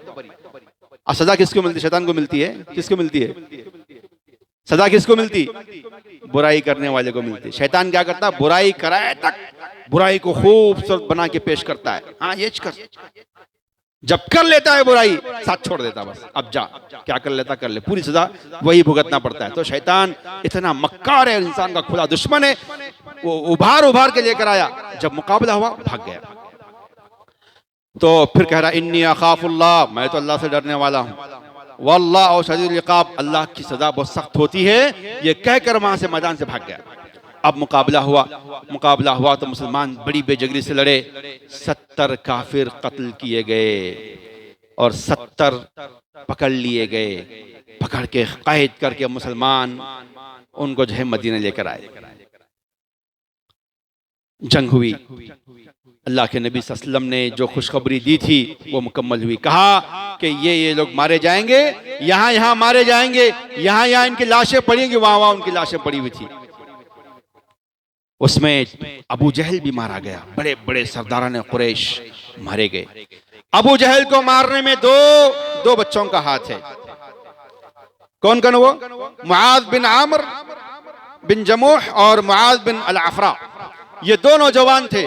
और सजा किसको मिलती? शैतान को मिलती है। किसको मिलती है सजा? किसको मिलती? बुराई करने वाले को मिलती। शैतान क्या करता है? बुराई कराए तक बुराई को खूबसूरत बना के पेश करता है। हाँ ये कर, जब कर लेता है बुराई, साथ छोड़ देता, बस अब जा, क्या कर लेता कर ले, पूरी सजा वही भुगतना पड़ता है। तो शैतान इतना मक्कार है, इंसान का खुला दुश्मन है, वो उभार के लेकर आया, जब मुकाबला हुआ भाग गया। तो फिर कह रहा, इन्नी अखाफुल्लाह, मैं तो अल्लाह से डरने वाला हूँ। वल्लाहु शदीदुल इक़ाब, अल्लाह की सजा बहुत सख्त होती है। ये कहकर वहां से मैदान से भाग गया। अब मुकाबला हुआ तो मुसलमान बड़ी बेजगरी से लड़े। 70 काफिर कत्ल किए गए और 70 पकड़ लिए गए। पकड़ के कैद करके मुसलमान उनको जो है मदीने लेकर आए। जंग हुई। अल्लाह के नबी सल्लल्लाहु अलैहि वसल्लम ने जो खुशखबरी दी थी वो मुकम्मल हुई। कहा कि ये लोग मारे जाएंगे, यहाँ मारे जाएंगे, यहाँ इनकी लाशें पड़ी, वहां उनकी लाशें पड़ी हुई थी। उसमें अबू जहल भी मारा गया, बड़े बड़े सरदारान कुरैश मारे गए। अबू जहल को मारने में दो बच्चों का हाथ है। कौन वो? मुआज बिन आमर बिन जमूह और मुआज बिन अल अफरा। ये दो नौजवान थे,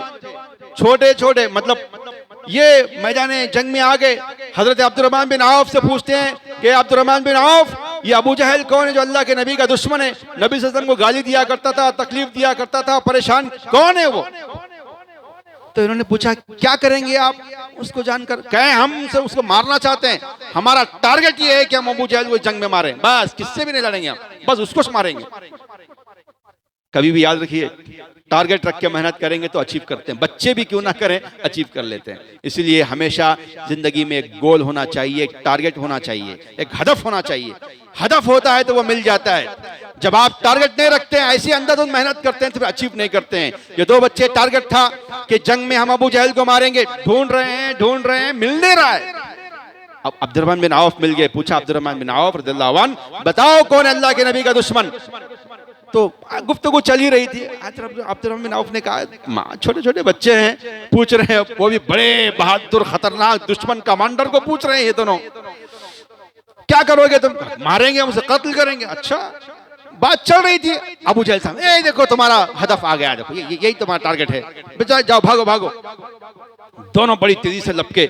छोटे छोटे, मतलब ये मैदान जंग में आ गए। हजरत अब्दुर्रहमान बिन औफ से पूछते हैं कि अब्दुर्रहमान बिन औफ, ये अबू जहल कौन है जो अल्लाह के नबी का दुश्मन है, नबी सल्लल्लाहु अलैहि वसल्लम को गाली दिया करता था, तकलीफ दिया करता था, परेशान, कौन है वो? तो इन्होंने पूछा, क्या करेंगे आप उसको जानकर? कहे हम उसको मारना चाहते हैं, हमारा टारगेट ये है कि हम अबू जहल को जंग में मारें, बस किससे भी नहीं लड़ेंगे हम, बस उसको मारेंगे। कभी भी याद रखिए, टारगेट रख के मेहनत करेंगे तो अचीव करते हैं, बच्चे भी क्यों ना करें अचीव कर लेते हैं। इसलिए हमेशा जिंदगी में एक गोल होना चाहिए, एक टारगेट होना चाहिए, एक हदफ होना चाहिए। हदफ होता है तो वो मिल जाता है। जब आप टारगेट नहीं रखते हैं, ऐसी अंधाधुंध मेहनत करते हैं तो फिर अचीव नहीं करते हैं। ये दो बच्चे, टारगेट था कि जंग में हम अबू जहल को मारेंगे, ढूंढ रहे हैं, मिल नहीं रहा है। अब अब्दुर्रहमान बिन औफ मिल गए। पूछा अब्दुर्रहमान बिन औफ रज़ियल्लाहु अन्हु, बताओ कौन है अल्लाह के नबी का दुश्मन? तो गुफ्तगू चल ही रही थी। अब्दुर्रहमान बिन औफ ने कहा, छोटे छोटे बच्चे हैं, पूछ रहे हैं, वो भी बड़े बहादुर खतरनाक दुश्मन कमांडर को पूछ रहे हैं ये दोनों, क्या करोगे तुम? मारेंगे, हमसे कत्ल करेंगे। अच्छा, बात चल रही थी। अबू जहल साहब, ए देखो तुम्हारा हदफ आ गया, देखो यही तुम्हारा टारगेट है, बेचारे जाओ, भागो भागो। दोनों बड़ी तेजी से लपके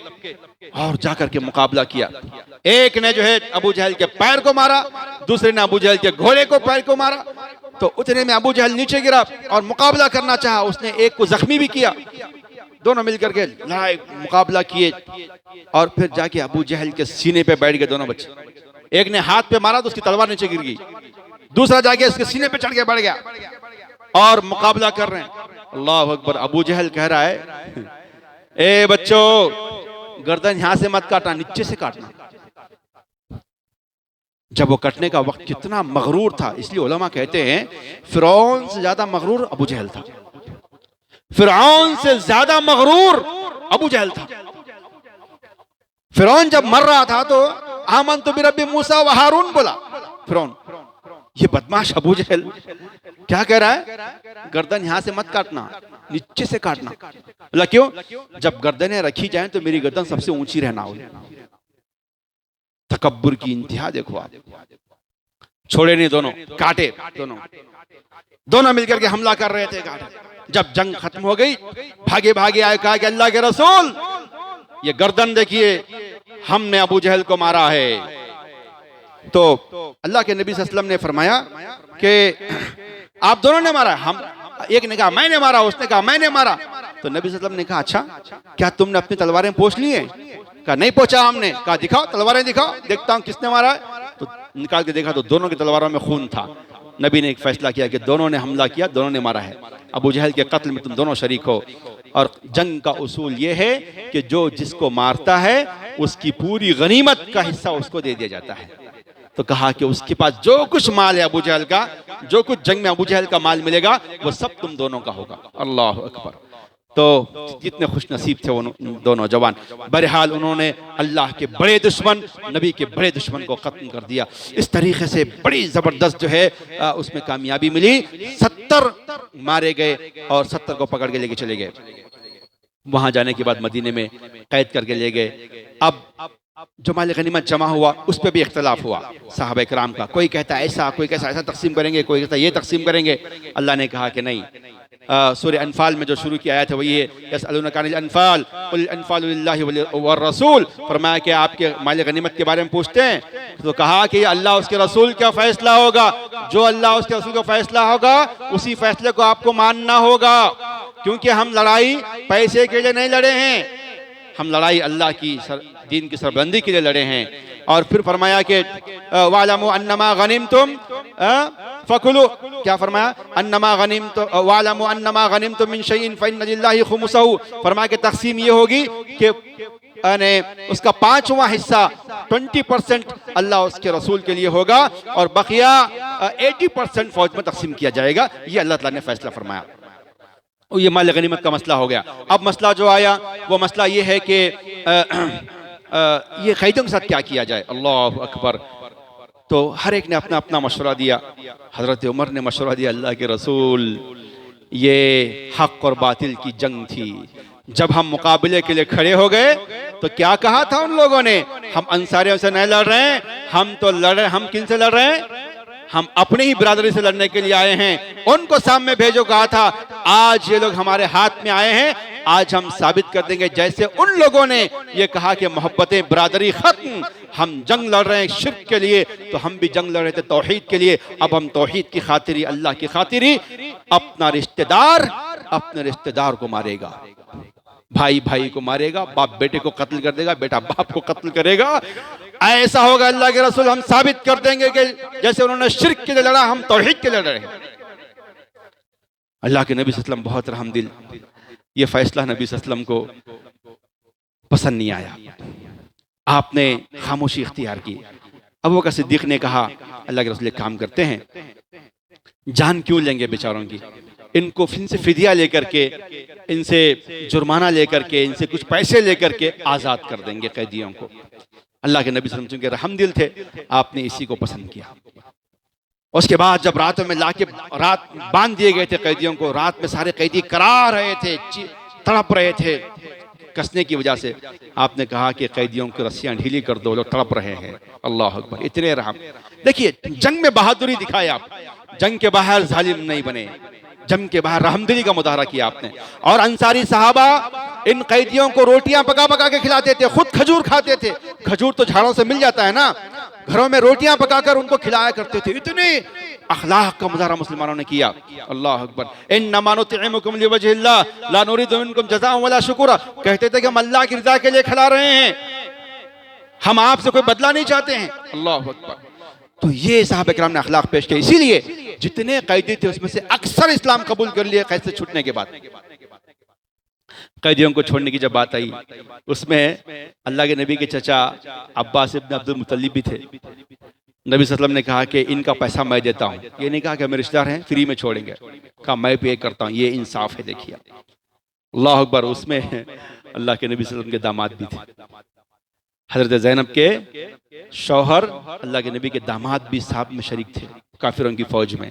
और जाकर के मुकाबला किया। एक ने जो है अबू जहल के पैर को मारा, दूसरे ने अबू जहल के घोड़े को पैर को मारा। तो उतने में अबू जहल नीचे गिरा और मुकाबला करना चाहा, उसने एक को जख्मी भी किया। दोनों मिलकर के लड़ाई मुकाबला किए और फिर जाके अबू जहल के सीने पे बैठ गए दोनों बच्चे। एक ने हाथ पे मारा तो उसकी तलवार नीचे गिर गई, दूसरा जाके उसके सीने पे चढ़ के बैठ गया और मुकाबला कर रहे हैं। अल्लाह अकबर। अबू जहल कह रहा है, ए बच्चों, गर्दन यहां से मत काटना, नीचे से काटना। जब वो कटने का वक्त कितना मगरूर था, इसलिए उलमा कहते हैं फिरौन से ज्यादा मगरूर अबू जहल था। फिरौन से ज्यादा मगरूर अबू जहल था। फिरौन जब मर रहा था तो आमनतु बिरब्बि मूसा व हारून बोला फिरौन। ये बदमाश अबू जहल क्या कह रहा है? गर्दन यहां से मत काटना, नीचे से काटना। बोला क्यों? जब गर्दनें रखी जाएं तो मेरी गर्दन सबसे ऊंची रहना हो। तकब्बुर की इंतहा देखो आप। छोड़े नहीं, दोनों काटे। दोनों मिलकर के हमला कर रहे थे, काटे। जब जंग खत्म हो गई, भागे भागे आए, कहा कि अल्लाह के रसूल, ये गर्दन देखिए, हमने अबू जहल को मारा है। तो अल्लाह के नबी सल्लल्लाहु अलैहि वसल्लम ने फरमाया कि आप दोनों ने मारा। हम, एक ने कहा मैंने मारा, उसने कहा मैंने मारा। तो नबी सल्लल्लाहु अलैहि वसल्लम ने कहा अच्छा, क्या तुमने अपनी तलवारें पोंछ ली हैं? कहा नहीं पोंछा हमने। कहा दिखाओ तलवारें दिखाओ, देखता हूं किसने मारा है। तो निकाल के देखा तो दोनों की तलवारों में खून था। नबी ने एक फैसला किया कि दोनों ने हमला किया, दोनों ने मारा है। अबू जहल के कत्ल में तुम दोनों शरीक हो। और जंग का उसूल यह है कि जो जिसको मारता है उसकी पूरी गनीमत का हिस्सा उसको दे दिया जाता है। तो कहा कि उसके पास जो कुछ माल है अबू जहल का, जो कुछ जंग में अबू जहल का माल मिलेगा वो सब तुम दोनों का होगा। अल्लाह अकबर। तो कितने खुश नसीब थे वो दोनों जवान। बहरहाल उन्होंने अल्लाह के बड़े दुश्मन, नबी के बड़े दुश्मन को खत्म कर दिया। इस तरीके से बड़ी जबरदस्त जो है उसमें कामयाबी मिली। 70 मारे गए और 70 को पकड़ के लेके चले गए। वहां जाने के बाद मदीने में कैद करके ले गए। अब जो माल गनीमत जमा हुआ उस पर भी इख्तलाफ हुआ सहाबा किराम का। कोई कहता है ऐसा, कोई कहता है ऐसा तकसीम करेंगे, कोई कहता है ये तकसीम करेंगे। अल्लाह ने कहा कि नहीं। सूरह अनफाल में जो शुरू की आयत है वही है, यसअलूनका अनिल अनफाल कुल अनफालु लिल्लाहि वर रसूल। फरमाया कि आपके माल गनीमत के बारे में पूछते हैं तो कहा कि अल्लाह उसके रसूल का फैसला होगा। जो अल्लाह उसके रसूल का फैसला होगा उसी फैसले को आपको मानना होगा, क्योंकि हम लड़ाई पैसे के लिए नहीं लड़े हैं, हम लड़ाई अल्लाह की दीन की सरबलंदी के लिए लड़े हैं। और फिर फरमाया कि वालमु अन्नमा गनिमतुम फकुलू, क्या फरमाया? अन्नमा गनिमतुम वालमु अन्नमा गनिमतुम मिन शैइन फइन्न लिल्लाहि खुमुसहु। फरमाया कि तकसीम ये होगी कि उसका 5वां हिस्सा 20% अल्लाह उसके रसूल के लिए होगा और बकिया 80% फौज में तकसीम किया जाएगा। ये अल्लाह ताला ने फैसला फरमाया। ये माल गनीमत का मसला हो गया। अब मसला जो आया वो मसला ये है कि ये कैदियों के साथ क्या किया जाए। अल्लाह अकबर। तो हर एक ने अपना अपना मशवरा दिया। हजरत उमर ने मशवरा दिया अल्लाह के रसूल, ये हक और बातिल की जंग थी। जब हम मुकाबले के लिए खड़े हो गए तो क्या कहा था उन लोगों ने? हम अंसारियों से नहीं लड़ रहे हैं, हम तो लड़ रहे, हम किन से लड़ रहे हैं? हम अपनी ही बिरादरी से लड़ने के लिए आए हैं। उनको सामने भेजो कहा था। आज ये लोग हमारे हाथ में आए हैं, आज हम साबित कर देंगे। जैसे उन लोगों ने ये कहा कि मोहब्बतें बिरादरी खत्म, हम जंग लड़ रहे हैं शिर्क के लिए, तो हम भी जंग लड़ रहे थे तौहीद के लिए। अब हम तौहीद की खातिरी, अल्लाह की खातिरी, अपना रिश्तेदार अपने रिश्तेदार को मारेगा, भाई भाई को मारेगा, बाप बेटे को कत्ल कर देगा, बेटा बाप को कत्ल करेगा। ऐसा होगा अल्लाह के रसूल, हम साबित कर देंगे कि जैसे उन्होंने शिर्क के लिए लड़ा, हम तौहीद के लिए लड़ रहे हैं। अल्लाह के नबी सल्लल्लाहु अलैहि वसल्लम बहुत रहमदिल। ये फैसला नबी सल्लल्लाहु अलैहि वसल्लम को पसंद नहीं आया। आपने खामोशी इख्तियार की। अबू बकर सिद्दीक ने कहा अल्लाह के रसूल एक काम करते हैं, जान क्यों लेंगे बेचारों की, इनको इनसे फिदिया लेकर के, इनसे जुर्माना लेकर के, इनसे कुछ पैसे लेकर के आजाद कर देंगे कैदियों को। अल्लाह के नबी सल्लल्लाहु अलैहि वसल्लम के रहमदिल थे, आपने इसी को पसंद किया। उसके बाद जब रातों में लाके रात बांध दिए गए थे कैदियों को, रात में सारे कैदी करा रहे थे, तड़प रहे थे कसने की वजह से, आपने कहा कि कैदियों की रस्सियां ढीली कर दो, लोग तड़प रहे हैं। अल्लाह अकबर। इतने रहम। देखिए जंग में बहादुरी दिखाए आप, जंग के बाहर जालिम नहीं बने, जंग के बाहर रहमदिली का मुजाहरा किया आपने। और अंसारी सहाबा इन कैदियों को रोटियां पका पका के खिलाते थे, खुद खजूर खाते थे। खजूर तो झाड़ों से मिल जाता है ना, घरों में रोटियां पकाकर उनको खिलाया करते थे। इतने अखलाक का मुजाहरा मुसलमानों ने किया। अल्लाह अकबर। इन्नमा नुतिमुकुम लिवजहिल्लाह ला नुरीदु मिनकुम जज़ाअन वला शुकुरा। कहते थे कि हम अल्लाह की रज़ा के लिए खिला रहे हैं, हम आपसे कोई बदला नहीं चाहते हैं। अल्लाह अकबर। तो ये साहब इकराम ने अखलाक पेश किया। इसीलिए जितने कैदी थे उसमें से अक्सर इस्लाम कबूल कर लिए कैद से छूटने के बाद। कैदियों को छोड़ने की जब बात आई, उसमें अल्लाह के नबी के चचा अब्बास इब्न अब्दुल मुत्तलिब भी थे। नबी सल्लल्लाहु अलैहि वसल्लम ने कहा कि इनका पैसा मैं देता हूँ। ये नहीं कहा कि मेरे रिश्तेदार हैं फ्री में छोड़ेंगे, कहा मैं पे करता हूँ। ये इंसाफ है। देखिए अल्लाह अकबर। उसमें अल्लाह के नबी सल्लल्लाहु अलैहि वसल्लम के दामाद भी थे, हजरत ज़ैनब के शौहर अल्लाह के नबी के दामाद भी साहब में शरीक थे काफिरों की फौज में।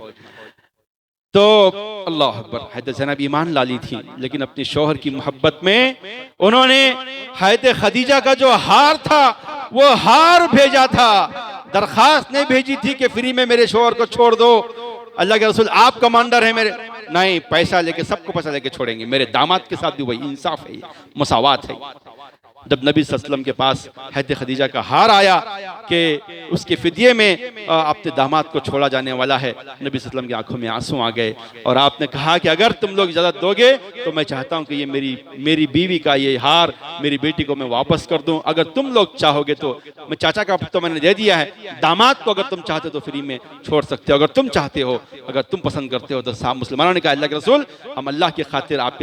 तो अल्लाह अकबर। हजरत ज़ैनब ईमान लाली थी, लेकिन अपने शौहर की मोहब्बत में उन्होंने हजरत खदीजा का जो हार था वो हार भेजा था। दरखास्त नहीं भेजी थी कि फ्री में मेरे शौहर को छोड़ दो, अल्लाह के रसूल आप कमांडर हैं मेरे, नहीं, पैसा लेके, सबको पैसा लेके छोड़ेंगे। मेरे दामाद के साथ भी वही इंसाफ है, मुसावात है। जब नबी सल्लल्लाहु अलैहि वसल्लम के पास हज़रत खदीजा का हार आया कि उसके फिदिये में अपने दामाद को छोड़ा जाने वाला है, नबी सल्लल्लाहु अलैहि वसल्लम की आंखों में आंसू आ गए और आपने कहा कि अगर तुम लोग इजाज़त दोगे तो मैं चाहता हूं कि ये मेरी बीवी का ये हार मेरी बेटी को मैं वापस कर दूं। अगर तुम लोग चाहोगे तो मैं चाचा का तो मैंने दे दिया है, दामाद को अगर तुम चाहते हो तो फ्री में छोड़ सकते हो, अगर तुम चाहते हो, अगर तुम पसंद करते हो तो। साहब मुसलमानों ने कहा अल्लाह के रसूल, हम अल्लाह की खातिर आपके